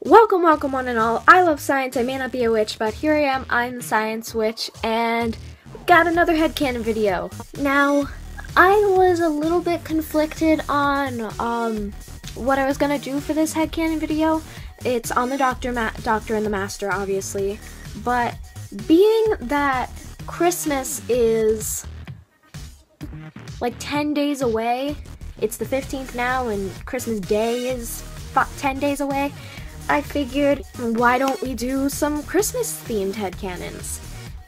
Welcome one and all. I love science. I may not be a witch, but here I am. I'm the science witch, and got another headcanon video. Now, I was a little bit conflicted on what I was gonna do for this headcanon video. It's on the Doctor and the Master, obviously, but being that Christmas is like 10 days away, it's the 15th now, and Christmas Day is 10 days away, I figured, why don't we do some Christmas-themed headcanons?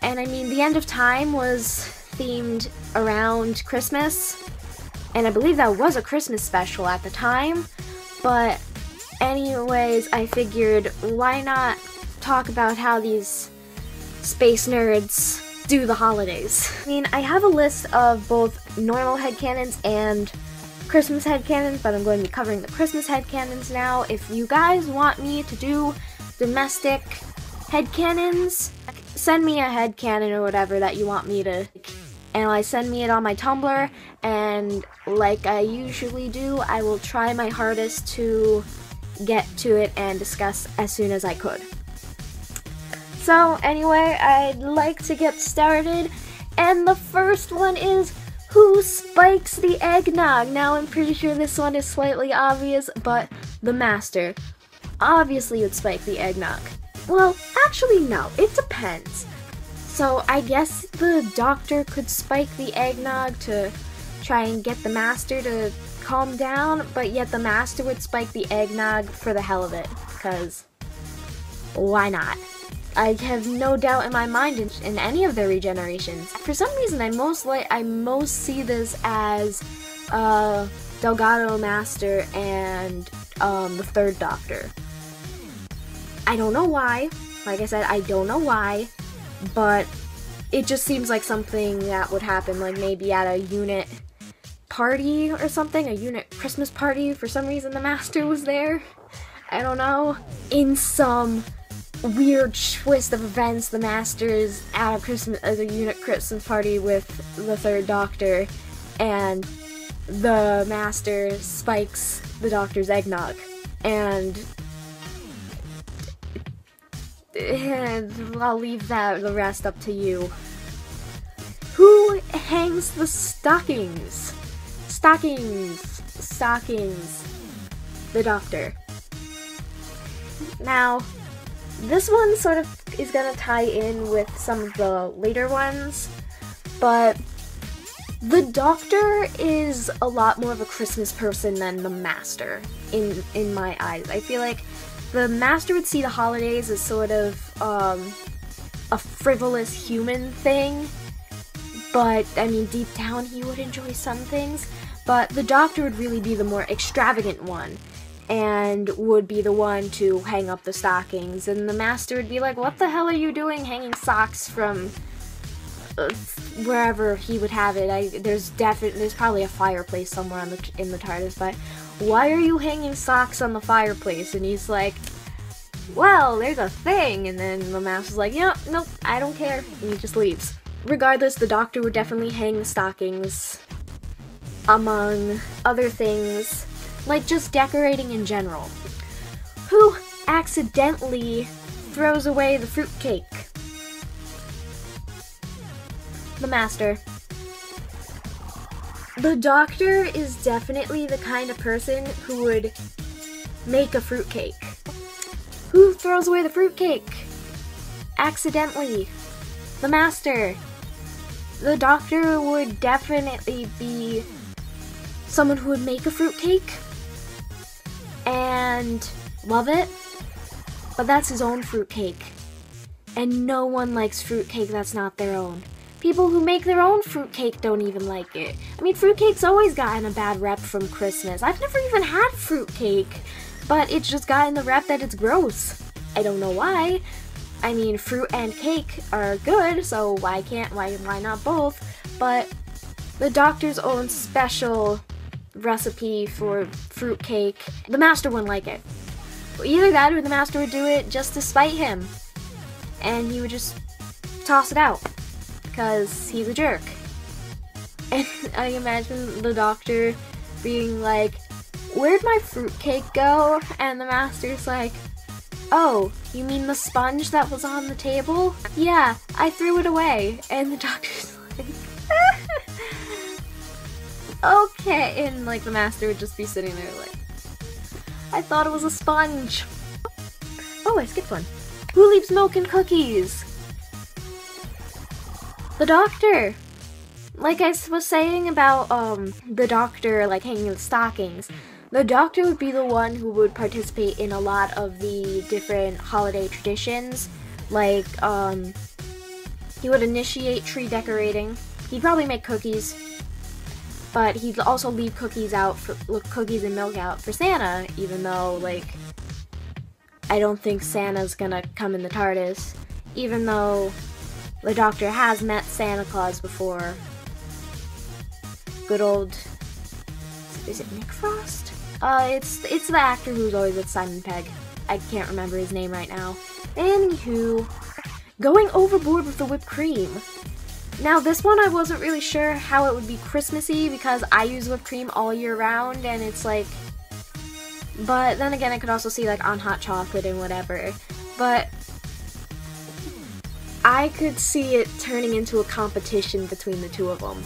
And I mean, The End of Time was themed around Christmas, and I believe that was a Christmas special at the time, but anyways, I figured, why not talk about how these space nerds do the holidays? I mean, I have a list of both normal headcanons and Christmas headcanons, but I'm going to be covering the Christmas headcanons now. If you guys want me to do domestic headcanons, send me a headcanon or whatever that you want me to analyze. Send me it on my Tumblr, and like I usually do, I will try my hardest to get to it and discuss as soon as I could. So anyway, I'd like to get started, and the first one is, who spikes the eggnog? Now, I'm pretty sure this one is slightly obvious, but the Master obviously would spike the eggnog. Well, actually, no, it depends. So, I guess the Doctor could spike the eggnog to try and get the Master to calm down, but yet the Master would spike the eggnog for the hell of it, because why not? I have no doubt in my mind in any of their regenerations. For some reason, I most see this as Delgado Master and the Third Doctor. I don't know why. Like I said, I don't know why, but it just seems like something that would happen, like maybe at a unit party or something, a unit Christmas party. For some reason, the Master was there. I don't know. In some weird twist of events, the Master is at a unit Christmas party with the Third Doctor, and the Master spikes the Doctor's eggnog. And I'll leave the rest up to you. Who hangs the stockings? Stockings. The Doctor. Now, this one sort of is gonna tie in with some of the later ones, but the Doctor is a lot more of a Christmas person than the Master, in my eyes. I feel like the Master would see the holidays as sort of a frivolous human thing, but I mean, deep down he would enjoy some things, but the Doctor would really be the more extravagant one, and would be the one to hang up the stockings, and the Master would be like, what the hell are you doing hanging socks from wherever he would have it? There's probably a fireplace somewhere in the TARDIS, but why are you hanging socks on the fireplace? And he's like, well, there's a thing, and then the Master's like, yeah, nope, I don't care, and he just leaves. Regardless, the Doctor would definitely hang the stockings, among other things, like just decorating in general. Who accidentally throws away the fruitcake? The Master. The Doctor is definitely the kind of person who would make a fruitcake. Who throws away the fruitcake? Accidentally. The Master. The Doctor would definitely be someone who would make a fruitcake and love it, but that's his own fruitcake, and no one likes fruitcake that's not their own. People who make their own fruitcake don't even like it. I mean, fruitcake's always gotten a bad rep from Christmas. I've never even had fruitcake, but it's just gotten the rep that it's gross. I don't know why. I mean, fruit and cake are good, so why not both? But the Doctor's own special recipe for fruitcake, the Master wouldn't like it. Either that or the Master would do it just to spite him, and he would just toss it out because he's a jerk. And I imagine the Doctor being like, where'd my fruitcake go? And the Master's like, Oh, you mean the sponge that was on the table? Yeah, I threw it away. And the doctor's like, okay. And like the master would just be sitting there like, I thought it was a sponge. Oh, I skipped one. Who leaves milk and cookies? The doctor. Like I was saying about the doctor like hanging the stockings, the doctor would be the one who would participate in a lot of the different holiday traditions. Like he would initiate tree decorating. He'd probably make cookies, but he'd also leave cookies out for cookies and milk out for Santa, even though like I don't think Santa's gonna come in the TARDIS, even though the doctor has met Santa Claus before. Good old, is it Nick Frost? It's the actor who's always with Simon Pegg. I can't remember his name right now. Anywho, going overboard with the whipped cream. Now this one I wasn't really sure how it would be Christmassy because I use whipped cream all year round and it's like, but then again I could also see like on hot chocolate and whatever. But I could see it turning into a competition between the two of them.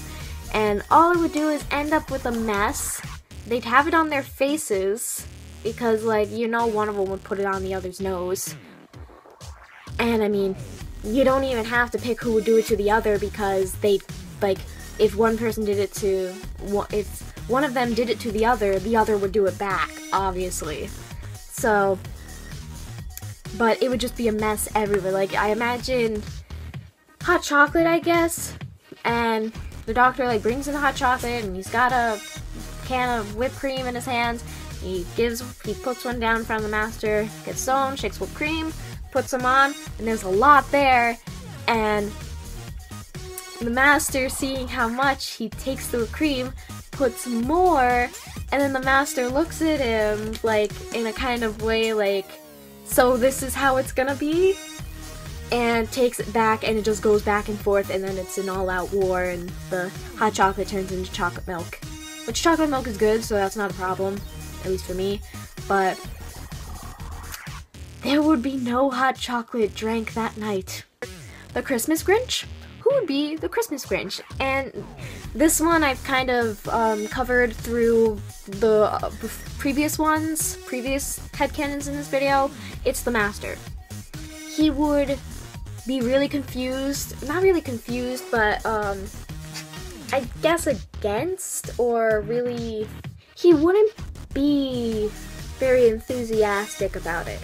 And all it would do is end up with a mess. They'd have it on their faces, because, like, you know one of them would put it on the other's nose. And, I mean, you don't even have to pick who would do it to the other, because they, like, if one person did it to, if one of them did it to the other would do it back, obviously. So, but it would just be a mess everywhere. Like, I imagine hot chocolate, I guess, and the doctor like brings in the hot chocolate and he's got a can of whipped cream in his hands. He puts one down in front of the master, gets his own, shakes whipped cream, puts them on, and there's a lot there. And the master, seeing how much, he takes the whipped cream, puts more, and then the master looks at him like in a kind of way like, so this is how it's gonna be? And takes it back, and it just goes back and forth, and then it's an all-out war, and the hot chocolate turns into chocolate milk. Which chocolate milk is good, so that's not a problem, at least for me. But there would be no hot chocolate drank that night. The Christmas Grinch? Who would be the Christmas Grinch? And this one I've kind of covered through the previous headcanons in this video. It's the master. He would be really confused, not really confused, but I guess against, or really, he wouldn't be very enthusiastic about it,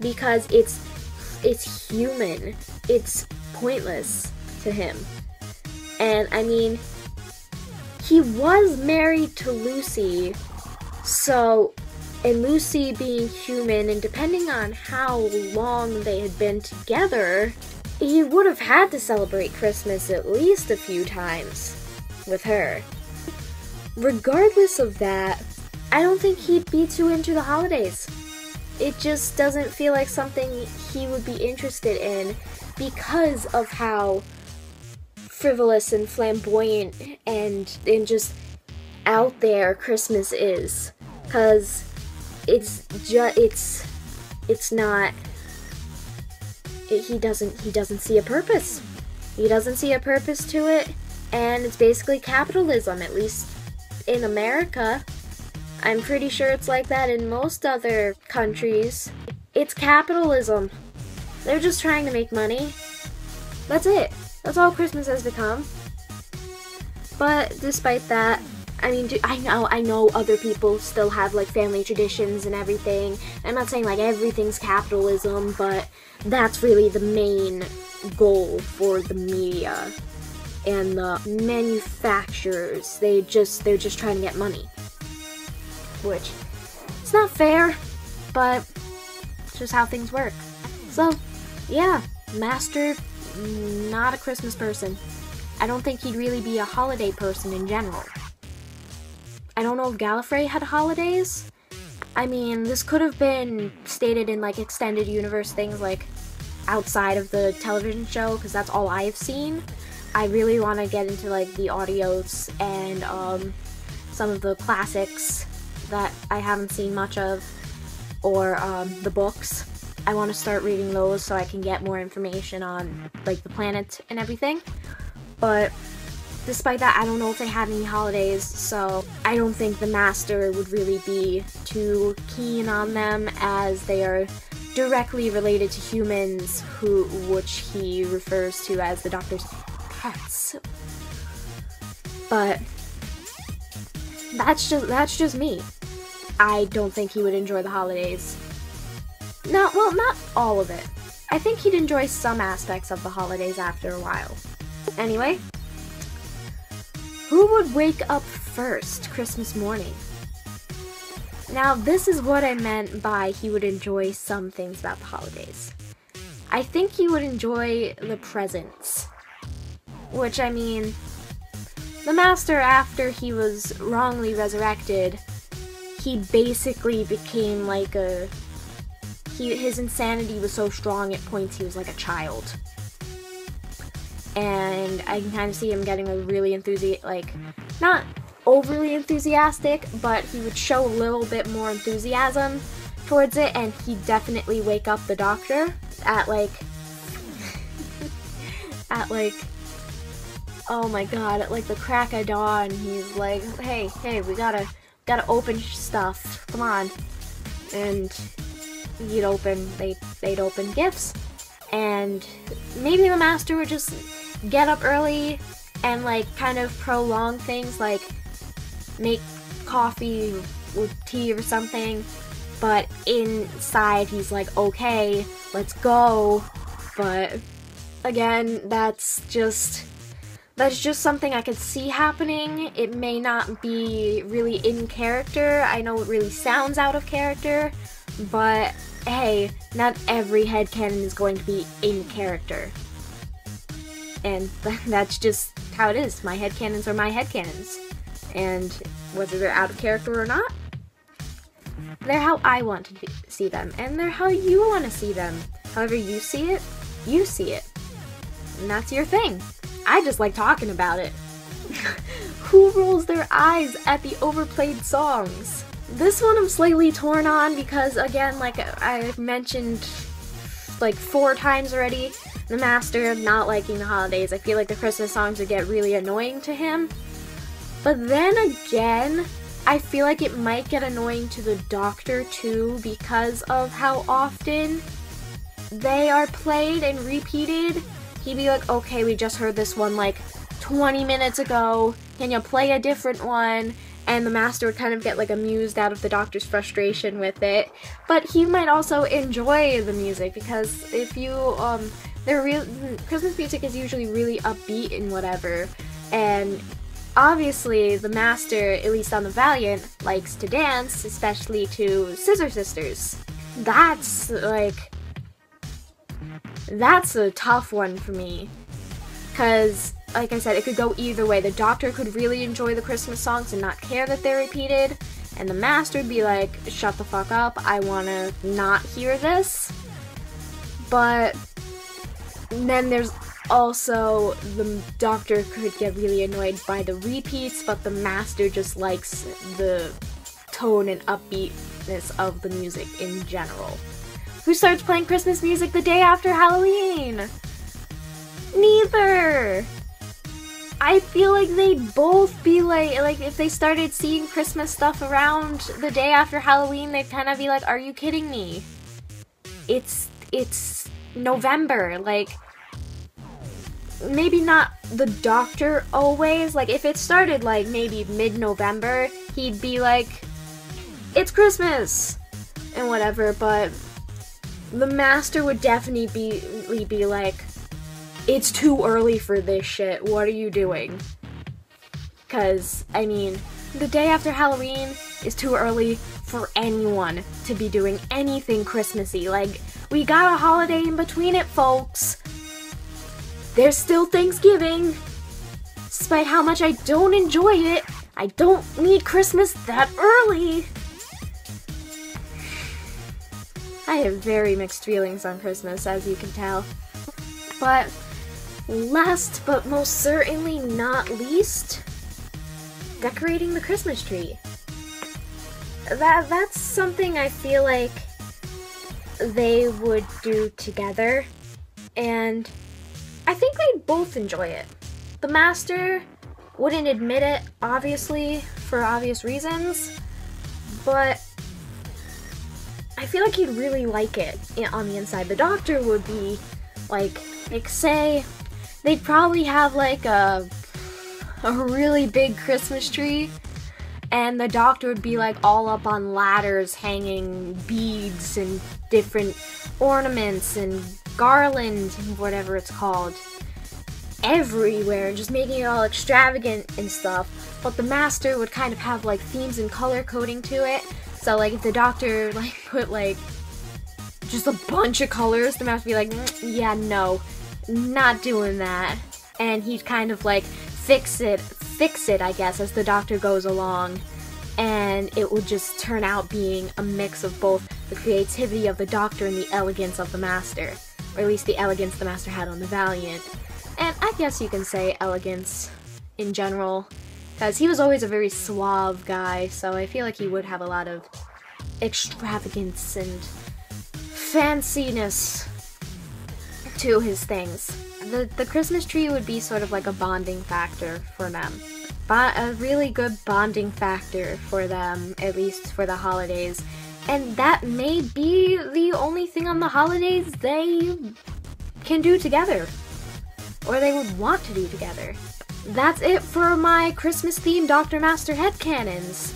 because it's human, it's pointless to him. And I mean, he was married to Lucy, so, and Lucy being human, and depending on how long they had been together, he would have had to celebrate Christmas at least a few times with her. Regardless of that, I don't think he'd be too into the holidays. It just doesn't feel like something he would be interested in because of how frivolous and flamboyant and just out there Christmas is. 'Cause it's not, he doesn't see a purpose. He doesn't see a purpose to it, and it's basically capitalism, at least in America. I'm pretty sure it's like that in most other countries. It's capitalism. They're just trying to make money. That's it. That's all Christmas has become. But despite that, I mean, I know other people still have, like, family traditions and everything. I'm not saying, like, everything's capitalism, but that's really the main goal for the media and the manufacturers. They're just trying to get money. Which, it's not fair, but it's just how things work. So, yeah, Master, not a Christmas person. I don't think he'd really be a holiday person in general. I don't know if Gallifrey had holidays. I mean, this could have been stated in, like, extended universe things, like, outside of the television show, because that's all I've seen. I really want to get into, like, the audios and some of the classics that I haven't seen much of, or the books. I want to start reading those so I can get more information on, like, the planet and everything. But despite that, I don't know if they had any holidays, so I don't think the Master would really be too keen on them, as they are directly related to humans, which he refers to as the Doctor's pets. But that's just me. I don't think he would enjoy the holidays. No, well, not all of it. I think he'd enjoy some aspects of the holidays after a while. Anyway, who would wake up first Christmas morning? Now, this is what I meant by he would enjoy some things about the holidays. I think he would enjoy the presents. Which, I mean, the Master, after he was wrongly resurrected, he basically became like his insanity was so strong at points he was like a child. And I can kind of see him getting a really not overly enthusiastic, but he would show a little bit more enthusiasm towards it, and he'd definitely wake up the Doctor at oh my god, at like the crack of dawn. He's like, hey, we gotta open stuff, come on. And they'd open gifts, and maybe the Master would just get up early and like kind of prolong things, like make coffee with tea or something, but inside he's like, okay, let's go. But again, that's just something I could see happening. It may not be really in character. I know it really sounds out of character, but hey, not every headcanon is going to be in character. And that's just how it is. My headcanons are my headcanons. And whether they're out of character or not, they're how I want to see them. And they're how you want to see them. However you see it, you see it. And that's your thing. I just like talking about it. Who rolls their eyes at the overplayed songs? This one I'm slightly torn on because, again, like I've mentioned like 4 times already, the Master not liking the holidays. I feel like the Christmas songs would get really annoying to him. But then again, I feel like it might get annoying to the Doctor too, because of how often they are played and repeated. He'd be like, okay, we just heard this one like 20 minutes ago, can you play a different one? And the Master would kind of get like amused out of the Doctor's frustration with it. But he might also enjoy the music, because if you, Christmas music is usually really upbeat and whatever, and obviously the Master, at least on the Valiant, likes to dance, especially to Scissor Sisters. That's a tough one for me, because, like I said, it could go either way. The Doctor could really enjoy the Christmas songs and not care that they're repeated, and the Master would be like, shut the fuck up, I wanna not hear this. But then there's also, the Doctor could get really annoyed by the repeats, but the Master just likes the tone and upbeatness of the music in general. Who starts playing Christmas music the day after Halloween? Neither! I feel like they'd both be like if they started seeing Christmas stuff around the day after Halloween, they'd kind of be like, are you kidding me? It's November, like, maybe not the Doctor always. Like, if it started like maybe mid-November, he'd be like, it's Christmas! And whatever, but the Master would definitely be like, it's too early for this shit, what are you doing? Because, I mean, the day after Halloween is too early for anyone to be doing anything Christmassy. Like, we got a holiday in between it, folks. There's still Thanksgiving. Despite how much I don't enjoy it, I don't need Christmas that early. I have very mixed feelings on Christmas, as you can tell. But last but most certainly not least, decorating the Christmas tree. That's something I feel like they would do together, and I think they'd both enjoy it. The Master wouldn't admit it, obviously, for obvious reasons, but I feel like he'd really like it on the inside. The Doctor would be, like say, they'd probably have, like, a really big Christmas tree, and the Doctor would be, like, all up on ladders hanging beads and different ornaments and garlands and whatever it's called everywhere, just making it all extravagant and stuff. But the Master would kind of have, like, themes and color coding to it. So, like, if the Doctor, like, put, like, just a bunch of colors, the Master would be like, yeah, no, not doing that. And he'd kind of, like, fix it, I guess, as the Doctor goes along. And it would just turn out being a mix of both the creativity of the Doctor and the elegance of the Master. Or at least the elegance the Master had on the Valiant. And I guess you can say elegance in general, because he was always a very suave guy, so I feel like he would have a lot of extravagance and fanciness to his things. The Christmas tree would be sort of like a bonding factor for them. But a really good bonding factor for them, at least for the holidays. And that may be the only thing on the holidays they can do together. Or they would want to do together. That's it for my Christmas-themed Dr. Master headcanons.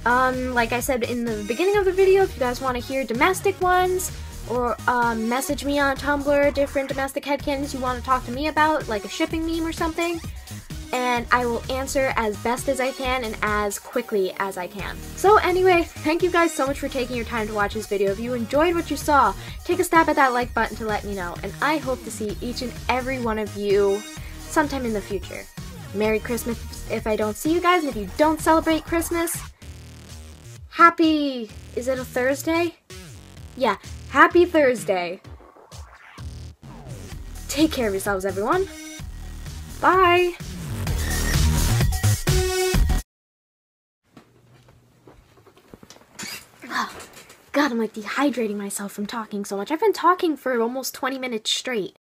Like I said in the beginning of the video, if you guys want to hear domestic ones, or message me on Tumblr, different domestic headcanons you want to talk to me about, like a shipping meme or something, and I will answer as best as I can and as quickly as I can. So anyway, thank you guys so much for taking your time to watch this video. If you enjoyed what you saw, take a stab at that like button to let me know, and I hope to see each and every one of you sometime in the future. Merry Christmas if I don't see you guys, and if you don't celebrate Christmas, happy... is it a Thursday? Yeah, happy Thursday. Take care of yourselves, everyone. Bye! God, I'm like dehydrating myself from talking so much. I've been talking for almost 20 minutes straight.